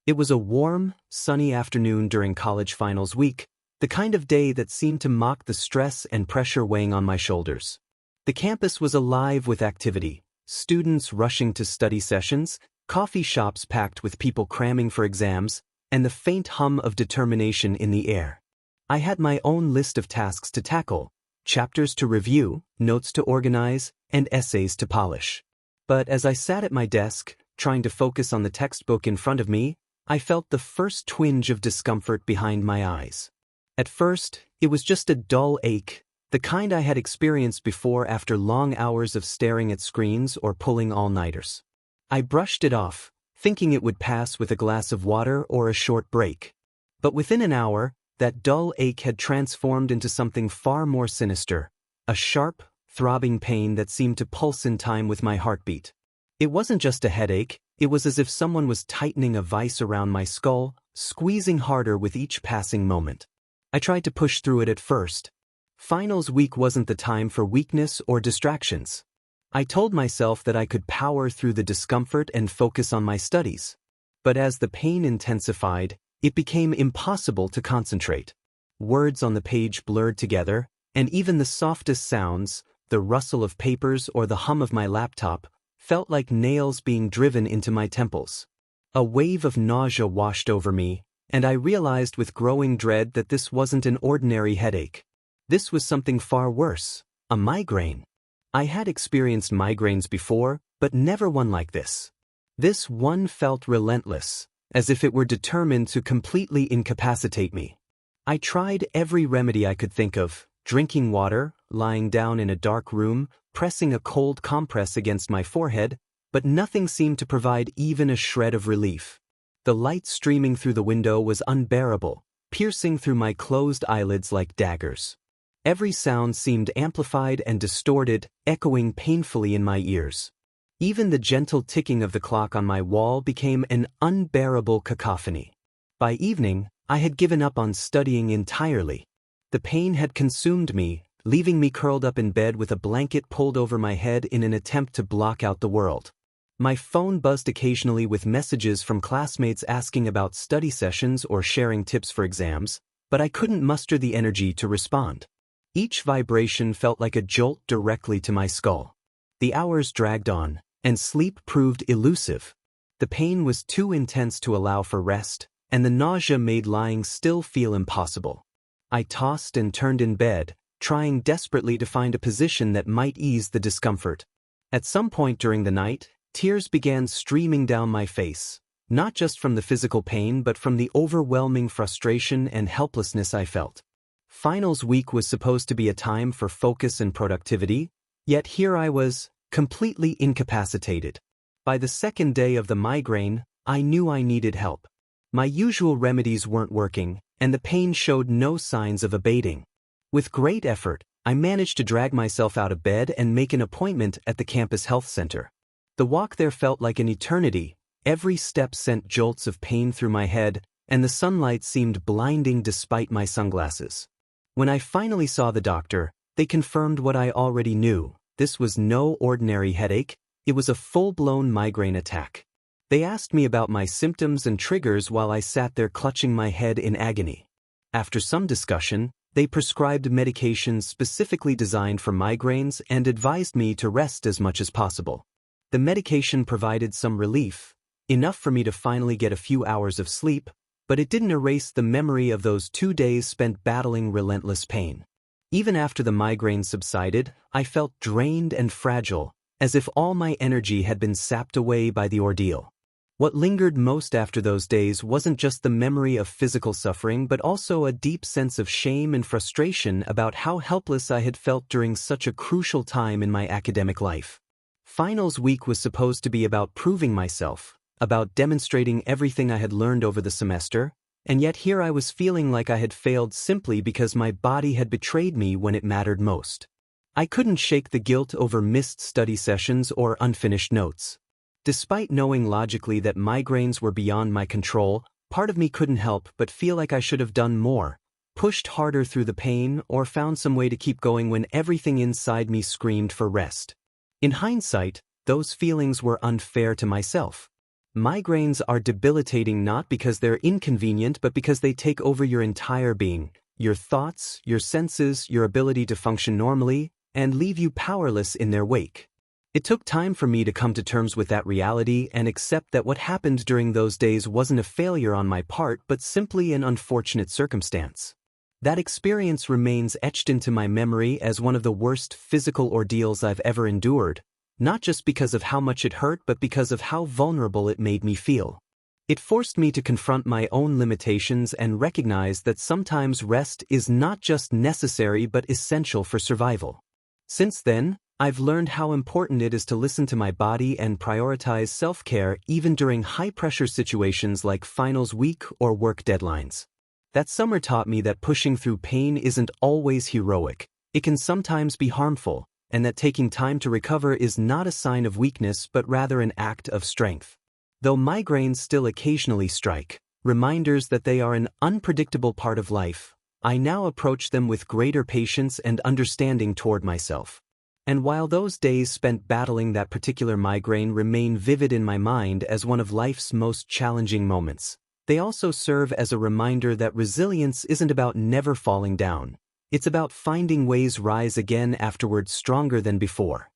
It was a warm, sunny afternoon during college finals week, the kind of day that seemed to mock the stress and pressure weighing on my shoulders. The campus was alive with activity, students rushing to study sessions, coffee shops packed with people cramming for exams, and the faint hum of determination in the air. I had my own list of tasks to tackle, chapters to review, notes to organize, and essays to polish. But as I sat at my desk, trying to focus on the textbook in front of me, I felt the first twinge of discomfort behind my eyes. At first, it was just a dull ache, the kind I had experienced before after long hours of staring at screens or pulling all-nighters. I brushed it off, thinking it would pass with a glass of water or a short break. But within an hour, that dull ache had transformed into something far more sinister, a sharp, throbbing pain that seemed to pulse in time with my heartbeat. It wasn't just a headache, it was as if someone was tightening a vice around my skull, squeezing harder with each passing moment. I tried to push through it at first. Finals week wasn't the time for weakness or distractions. I told myself that I could power through the discomfort and focus on my studies. But as the pain intensified, it became impossible to concentrate. Words on the page blurred together, and even the softest sounds, the rustle of papers or the hum of my laptop, felt like nails being driven into my temples. A wave of nausea washed over me, and I realized with growing dread that this wasn't an ordinary headache. This was something far worse, a migraine. I had experienced migraines before, but never one like this. This one felt relentless, as if it were determined to completely incapacitate me. I tried every remedy I could think of, drinking water, lying down in a dark room, pressing a cold compress against my forehead, but nothing seemed to provide even a shred of relief. The light streaming through the window was unbearable, piercing through my closed eyelids like daggers. Every sound seemed amplified and distorted, echoing painfully in my ears. Even the gentle ticking of the clock on my wall became an unbearable cacophony. By evening, I had given up on studying entirely. The pain had consumed me, leaving me curled up in bed with a blanket pulled over my head in an attempt to block out the world. My phone buzzed occasionally with messages from classmates asking about study sessions or sharing tips for exams, but I couldn't muster the energy to respond. Each vibration felt like a jolt directly to my skull. The hours dragged on, and sleep proved elusive. The pain was too intense to allow for rest, and the nausea made lying still feel impossible. I tossed and turned in bed, trying desperately to find a position that might ease the discomfort. At some point during the night, tears began streaming down my face, not just from the physical pain but from the overwhelming frustration and helplessness I felt. Finals week was supposed to be a time for focus and productivity, yet here I was, completely incapacitated. By the second day of the migraine, I knew I needed help. My usual remedies weren't working, and the pain showed no signs of abating. With great effort, I managed to drag myself out of bed and make an appointment at the campus health center. The walk there felt like an eternity, every step sent jolts of pain through my head, and the sunlight seemed blinding despite my sunglasses. When I finally saw the doctor, they confirmed what I already knew. This was no ordinary headache, it was a full-blown migraine attack. They asked me about my symptoms and triggers while I sat there clutching my head in agony. After some discussion, they prescribed medications specifically designed for migraines and advised me to rest as much as possible. The medication provided some relief, enough for me to finally get a few hours of sleep, but it didn't erase the memory of those 2 days spent battling relentless pain. Even after the migraine subsided, I felt drained and fragile, as if all my energy had been sapped away by the ordeal. What lingered most after those days wasn't just the memory of physical suffering but also a deep sense of shame and frustration about how helpless I had felt during such a crucial time in my academic life. Finals week was supposed to be about proving myself, about demonstrating everything I had learned over the semester, and yet here I was feeling like I had failed simply because my body had betrayed me when it mattered most. I couldn't shake the guilt over missed study sessions or unfinished notes. Despite knowing logically that migraines were beyond my control, part of me couldn't help but feel like I should have done more, pushed harder through the pain, or found some way to keep going when everything inside me screamed for rest. In hindsight, those feelings were unfair to myself. Migraines are debilitating not because they're inconvenient but because they take over your entire being, your thoughts, your senses, your ability to function normally, and leave you powerless in their wake. It took time for me to come to terms with that reality and accept that what happened during those days wasn't a failure on my part but simply an unfortunate circumstance. That experience remains etched into my memory as one of the worst physical ordeals I've ever endured, not just because of how much it hurt but because of how vulnerable it made me feel. It forced me to confront my own limitations and recognize that sometimes rest is not just necessary but essential for survival. Since then, I've learned how important it is to listen to my body and prioritize self-care even during high-pressure situations like finals week or work deadlines. That summer taught me that pushing through pain isn't always heroic, it can sometimes be harmful, and that taking time to recover is not a sign of weakness but rather an act of strength. Though migraines still occasionally strike, reminders that they are an unpredictable part of life, I now approach them with greater patience and understanding toward myself. And while those days spent battling that particular migraine remain vivid in my mind as one of life's most challenging moments, they also serve as a reminder that resilience isn't about never falling down. It's about finding ways rise again afterward stronger than before.